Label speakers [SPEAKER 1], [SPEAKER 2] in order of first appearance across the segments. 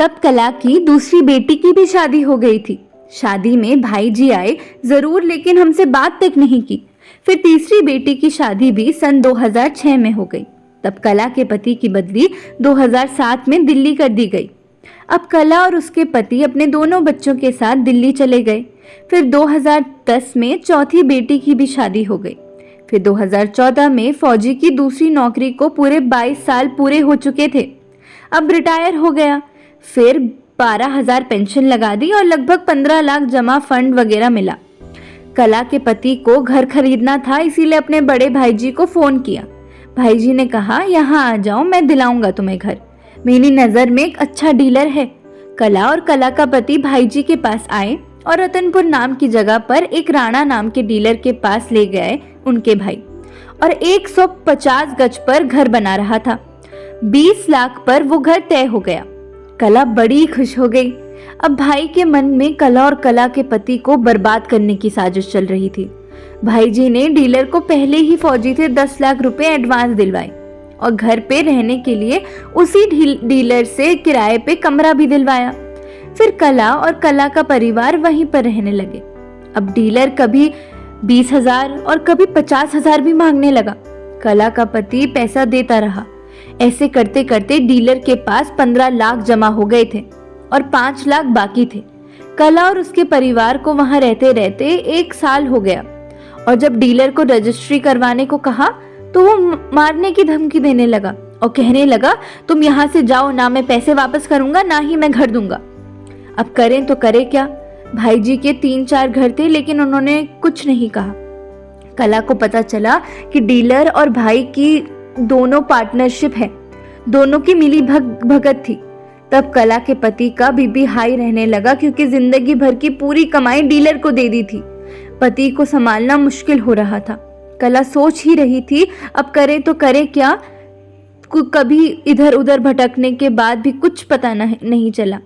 [SPEAKER 1] तब कला की दूसरी बेटी की भी शादी हो गई थी। शादी में भाई जी आए जरूर, लेकिन हमसे बात तक नहीं की। फिर तीसरी बेटी की शादी भी सन 2006 में हो गई। तब कला के पति की बदली 2007 में दिल्ली कर दी गई। अब कला और उसके पति अपने दोनों बच्चों के साथ दिल्ली चले गए। फिर 2010 में चौथी बेटी की भी शादी हो गई। फिर 2014 में फौजी की दूसरी नौकरी को पूरे 22 साल पूरे हो चुके थे। अब रिटायर हो गया। फिर 12,000 पेंशन लगा दी और लगभग 15 लाख जमा फंड वगैरह मिला। कला के पति को घर खरीदना था, इसीलिए अपने बड़े भाई जी को फोन किया। भाई जी ने कहा, यहाँ आ जाओ, मैं दिलाऊंगा तुम्हें घर। मेरी नजर में एक अच्छा डीलर है। कला और कला का पति भाई जी के पास आए और रतनपुर नाम की जगह पर एक राणा नाम के डीलर के पास ले गए उनके भाई, और 150 गज पर घर बना रहा था। 20 लाख पर वो घर तय हो गया। कला बड़ी खुश हो गई। अब भाई के मन में कला और कला के पति को बर्बाद करने की साजिश चल रही थी। भाई जी ने डीलर को पहले ही फौजी थे 10 लाख रुपए एडवांस दिलवाए और घर पे रहने के लिए उसी डीलर से किराए पे कमरा भी दिलवाया। फिर कला और कला का परिवार वहीं पर रहने लगे। अब डीलर कभी 20,000 और कभी 50,000 भी मांगने लगा। कला का पति पैसा देता रहा। ऐसे करते करते डीलर के पास 15 लाख जमा हो गए थे और 5 लाख बाकी थे। कला और उसके परिवार को वहां रहते रहते 1 साल हो गया, और जब डीलर को रजिस्ट्री करवाने को कहा तो वो मारने की धमकी देने लगा और कहने लगा, तुम यहाँ से जाओ, ना मैं पैसे वापस करूंगा ना ही मैं घर दूंगा। अब करें तो करें क्या। भाई जी के 3-4 घर थे, लेकिन उन्होंने कुछ नहीं कहा। कला को पता चला कि डीलर और भाई की दोनों पार्टनरशिप है, दोनों की मिली भगत थी। तब कला के पति का बीपी हाई रहने लगा, क्योंकि जिंदगी भर की पूरी कमाई डीलर को दे दी थी। पति को संभालना मुश्किल हो रहा था। कला सोच ही रही थी, अब करे तो करे क्या। कभी इधर उधर भटकने के बाद भी कुछ पता नहीं चला।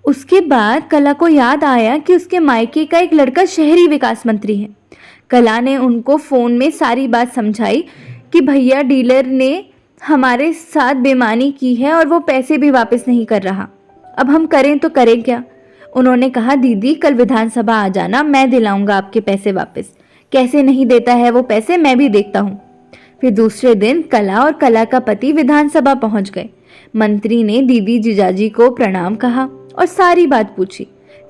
[SPEAKER 1] उसके बाद कला को याद आया कि उसके मायके का एक लड़का शहरी विकास मंत्री है। कला ने उनको फोन में सारी बात समझाई कि भैया, डीलर ने हमारे साथ बेईमानी की है और वो पैसे भी वापस नहीं कर रहा। अब हम करें तो करें क्या। उन्होंने कहा, दीदी कल विधानसभा आ जाना, मैं दिलाऊंगा आपके पैसे वापस। कैसे नहीं देता है वो पैसे, मैं भी देखता हूँ। फिर दूसरे दिन कला और कला का पति विधानसभा पहुंच गए। मंत्री ने दीदी जीजाजी को प्रणाम कहा और सारी बात पूछी।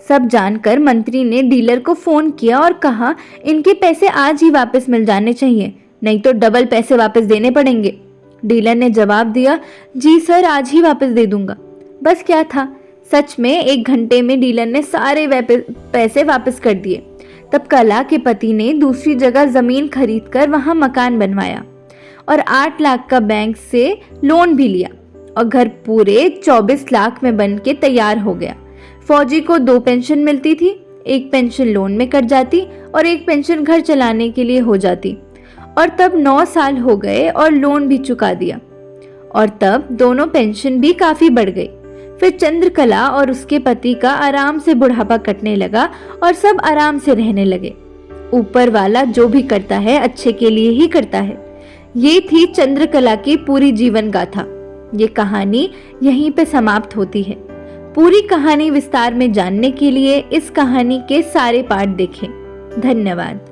[SPEAKER 1] सब जानकर मंत्री ने डीलर को फोन किया और कहा, इनके पैसे आज ही वापस मिल जाने चाहिए, नहीं तो डबल पैसे वापस देने पड़ेंगे। डीलर ने जवाब दिया, जी सर, आज ही वापस दे दूंगा। बस क्या था, सच में 1 घंटे में डीलर ने सारे पैसे वापस कर दिए। तब कला के पति ने दूसरी जगह जमीन खरीदकर वहां मकान बनवाया और 8 लाख का बैंक से लोन भी लिया, और घर पूरे 24 लाख में बन के तैयार हो गया। फौजी को 2 पेंशन मिलती थी, एक पेंशन लोन में कट जाती और एक पेंशन घर चलाने के लिए हो जाती। और तब 9 साल हो गए और लोन भी चुका दिया, और तब दोनों पेंशन भी काफी बढ़ गई। फिर चंद्रकला और उसके पति का आराम से बुढ़ापा कटने लगा और सब आराम से रहने लगे। ऊपर वाला जो भी करता है अच्छे के लिए ही करता है। ये थी चंद्रकला की पूरी जीवन गाथा। ये कहानी यहीं पे समाप्त होती है। पूरी कहानी विस्तार में जानने के लिए इस कहानी के सारे पार्ट देखें। धन्यवाद।